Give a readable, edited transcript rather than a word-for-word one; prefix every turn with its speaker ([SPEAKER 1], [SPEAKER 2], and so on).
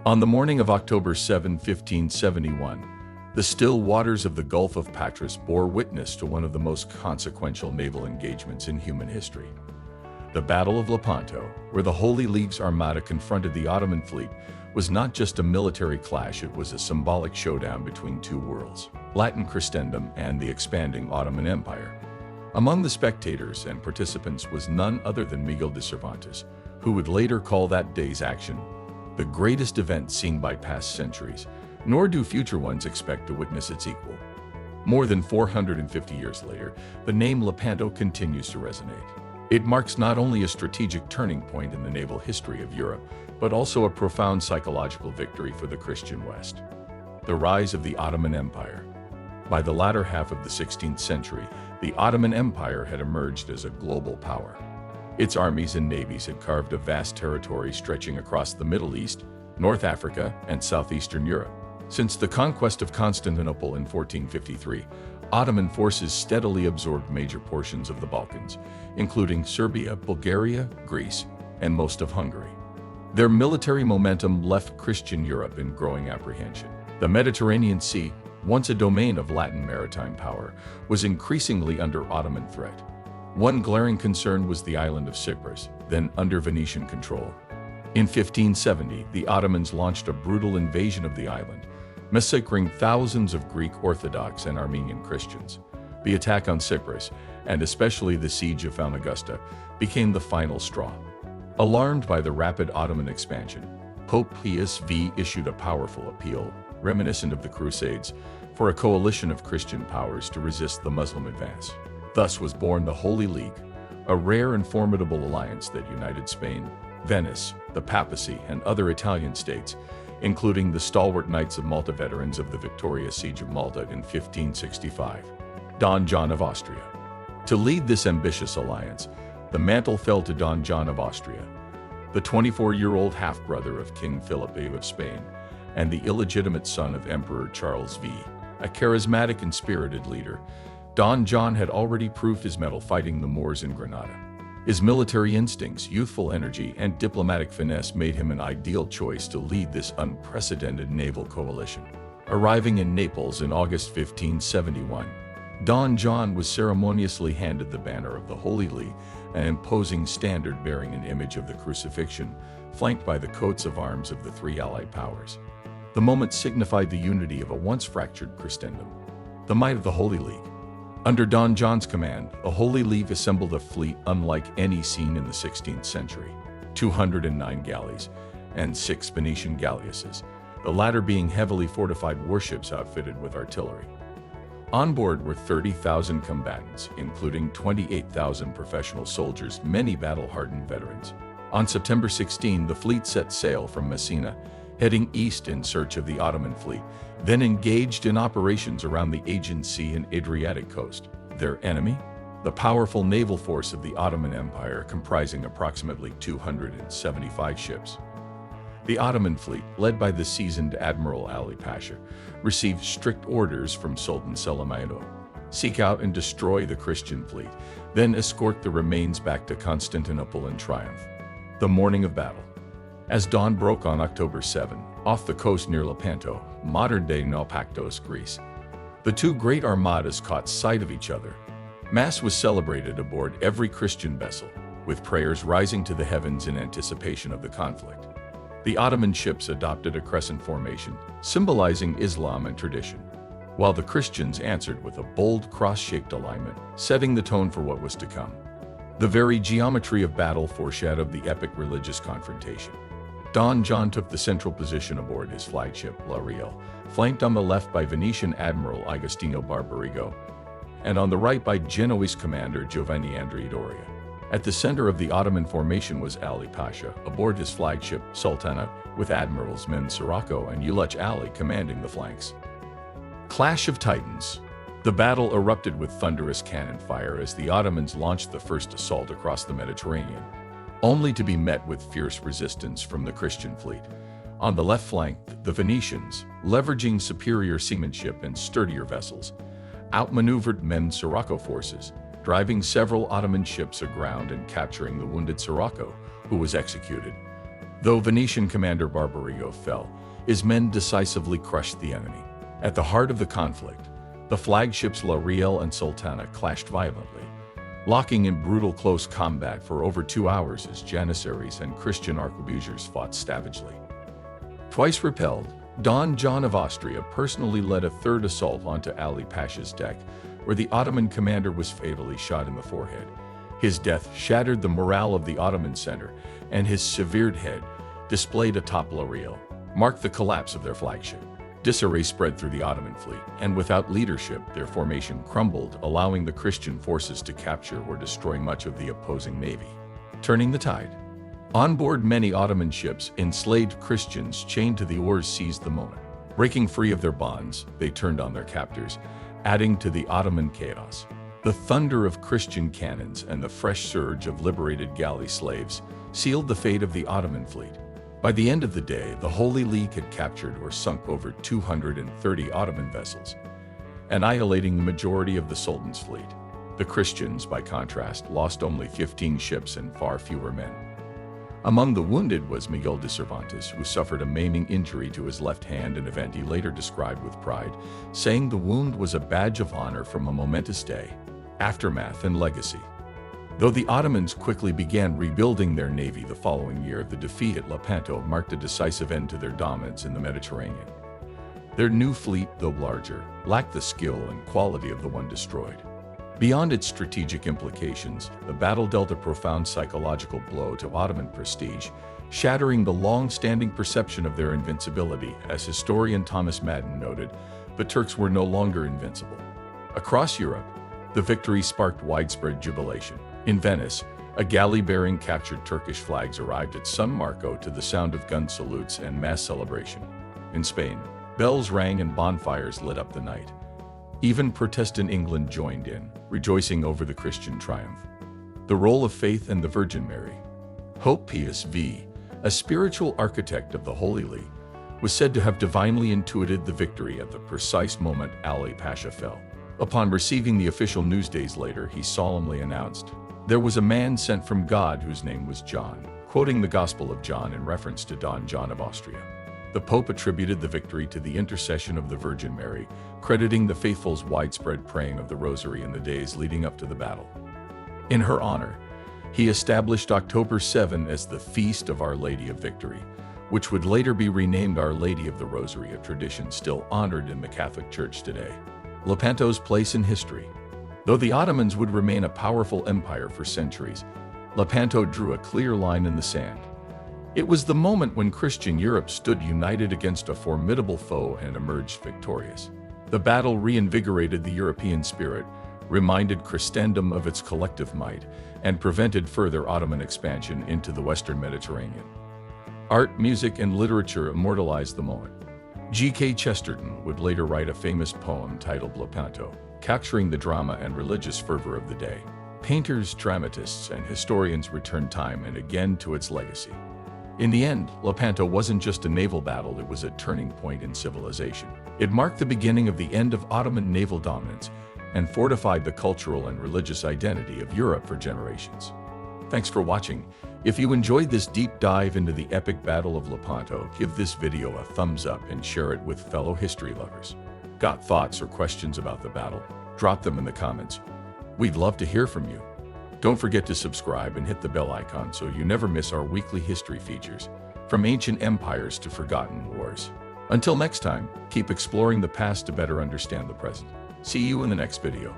[SPEAKER 1] On the morning of October 7, 1571, the still waters of the Gulf of Patras bore witness to one of the most consequential naval engagements in human history. The Battle of Lepanto, where the Holy League's armada confronted the Ottoman fleet, was not just a military clash, it was a symbolic showdown between two worlds, Latin Christendom and the expanding Ottoman Empire. Among the spectators and participants was none other than Miguel de Cervantes, who would later call that day's action the greatest event seen by past centuries, nor do future ones expect to witness its equal. More than 450 years later, the name Lepanto continues to resonate. It marks not only a strategic turning point in the naval history of Europe, but also a profound psychological victory for the Christian West. The rise of the Ottoman Empire. By the latter half of the 16th century, the Ottoman Empire had emerged as a global power. Its armies and navies had carved a vast territory stretching across the Middle East, North Africa, and southeastern Europe. Since the conquest of Constantinople in 1453, Ottoman forces steadily absorbed major portions of the Balkans, including Serbia, Bulgaria, Greece, and most of Hungary. Their military momentum left Christian Europe in growing apprehension. The Mediterranean Sea, once a domain of Latin maritime power, was increasingly under Ottoman threat. One glaring concern was the island of Cyprus, then under Venetian control. In 1570, the Ottomans launched a brutal invasion of the island, massacring thousands of Greek Orthodox and Armenian Christians. The attack on Cyprus, and especially the siege of Famagusta, became the final straw. Alarmed by the rapid Ottoman expansion, Pope Pius V issued a powerful appeal, reminiscent of the Crusades, for a coalition of Christian powers to resist the Muslim advance. Thus was born the Holy League, a rare and formidable alliance that united Spain, Venice, the papacy, and other Italian states, including the stalwart Knights of Malta, veterans of the victorious Siege of Malta in 1565. Don John of Austria. To lead this ambitious alliance, the mantle fell to Don John of Austria, the 24-year-old half-brother of King Philip V of Spain and the illegitimate son of Emperor Charles V. A charismatic and spirited leader, Don John had already proved his mettle fighting the Moors in Granada. His military instincts, youthful energy, and diplomatic finesse made him an ideal choice to lead this unprecedented naval coalition. Arriving in Naples in August 1571, Don John was ceremoniously handed the banner of the Holy League, an imposing standard bearing an image of the crucifixion, flanked by the coats of arms of the three allied powers. The moment signified the unity of a once fractured Christendom. The might of the Holy League. Under Don John's command, the Holy League assembled a fleet unlike any seen in the 16th century, 209 galleys and 6 Venetian galleasses, the latter being heavily fortified warships outfitted with artillery. On board were 30,000 combatants, including 28,000 professional soldiers, many battle-hardened veterans. On September 16, the fleet set sail from Messina, heading east in search of the Ottoman fleet, then engaged in operations around the Aegean Sea and Adriatic coast. Their enemy? The powerful naval force of the Ottoman Empire, comprising approximately 275 ships. The Ottoman fleet, led by the seasoned Admiral Ali Pasha, received strict orders from Sultan Selimano: seek out and destroy the Christian fleet, then escort the remains back to Constantinople in triumph. The morning of battle. As dawn broke on October 7, off the coast near Lepanto, modern-day Naupactos, Greece, the two great armadas caught sight of each other. Mass was celebrated aboard every Christian vessel, with prayers rising to the heavens in anticipation of the conflict. The Ottoman ships adopted a crescent formation, symbolizing Islam and tradition, while the Christians answered with a bold cross-shaped alignment, setting the tone for what was to come. The very geometry of battle foreshadowed the epic religious confrontation. Don John took the central position aboard his flagship, La Real, flanked on the left by Venetian Admiral Agostino Barbarigo, and on the right by Genoese commander Giovanni Andrea Doria. At the center of the Ottoman formation was Ali Pasha, aboard his flagship, Sultana, with Admirals Men Sirocco and Uluch Ali commanding the flanks. Clash of Titans. The battle erupted with thunderous cannon fire as the Ottomans launched the first assault across the Mediterranean, only to be met with fierce resistance from the Christian fleet. On the left flank, the Venetians, leveraging superior seamanship and sturdier vessels, outmaneuvered Men Sirocco forces, driving several Ottoman ships aground and capturing the wounded Sirocco, who was executed. Though Venetian commander Barbarigo fell, his men decisively crushed the enemy. At the heart of the conflict, the flagships La Riel and Sultana clashed violently, locking in brutal close combat for over 2 hours as Janissaries and Christian arquebusiers fought savagely. Twice repelled, Don John of Austria personally led a third assault onto Ali Pasha's deck, where the Ottoman commander was fatally shot in the forehead. His death shattered the morale of the Ottoman center, and his severed head, displayed atop La Riel, marked the collapse of their flagship. Disarray spread through the Ottoman fleet, and without leadership, their formation crumbled, allowing the Christian forces to capture or destroy much of the opposing navy. Turning the tide. On board many Ottoman ships, enslaved Christians chained to the oars seized the moment. Breaking free of their bonds, they turned on their captors, adding to the Ottoman chaos. The thunder of Christian cannons and the fresh surge of liberated galley slaves sealed the fate of the Ottoman fleet. By the end of the day, the Holy League had captured or sunk over 230 Ottoman vessels, annihilating the majority of the Sultan's fleet. The Christians, by contrast, lost only 15 ships and far fewer men. Among the wounded was Miguel de Cervantes, who suffered a maiming injury to his left hand, an event he later described with pride, saying the wound was a badge of honor from a momentous day. Aftermath and legacy. Though the Ottomans quickly began rebuilding their navy the following year, the defeat at Lepanto marked a decisive end to their dominance in the Mediterranean. Their new fleet, though larger, lacked the skill and quality of the one destroyed. Beyond its strategic implications, the battle dealt a profound psychological blow to Ottoman prestige, shattering the long-standing perception of their invincibility. As historian Thomas Madden noted, the Turks were no longer invincible. Across Europe, the victory sparked widespread jubilation. In Venice, a galley bearing captured Turkish flags arrived at San Marco to the sound of gun salutes and mass celebration. In Spain, bells rang and bonfires lit up the night. Even Protestant England joined in, rejoicing over the Christian triumph. The role of faith and the Virgin Mary. Pope Pius V, a spiritual architect of the Holy League, was said to have divinely intuited the victory at the precise moment Ali Pasha fell. Upon receiving the official news days later, he solemnly announced, "There was a man sent from God whose name was John," quoting the Gospel of John in reference to Don John of Austria. The Pope attributed the victory to the intercession of the Virgin Mary, crediting the faithful's widespread praying of the Rosary in the days leading up to the battle. In her honor, he established October 7 as the Feast of Our Lady of Victory, which would later be renamed Our Lady of the Rosary, a tradition still honored in the Catholic Church today. Lepanto's place in history. Though the Ottomans would remain a powerful empire for centuries, Lepanto drew a clear line in the sand. It was the moment when Christian Europe stood united against a formidable foe and emerged victorious. The battle reinvigorated the European spirit, reminded Christendom of its collective might, and prevented further Ottoman expansion into the Western Mediterranean. Art, music, and literature immortalized the moment. G.K. Chesterton would later write a famous poem titled Lepanto, capturing the drama and religious fervor of the day. Painters, dramatists, and historians returned time and again to its legacy. In the end, Lepanto wasn't just a naval battle, it was a turning point in civilization. It marked the beginning of the end of Ottoman naval dominance and fortified the cultural and religious identity of Europe for generations. Thanks for watching. If you enjoyed this deep dive into the epic Battle of Lepanto, give this video a thumbs up and share it with fellow history lovers. Got thoughts or questions about the battle? Drop them in the comments. We'd love to hear from you. Don't forget to subscribe and hit the bell icon so you never miss our weekly history features, from ancient empires to forgotten wars. Until next time, keep exploring the past to better understand the present. See you in the next video.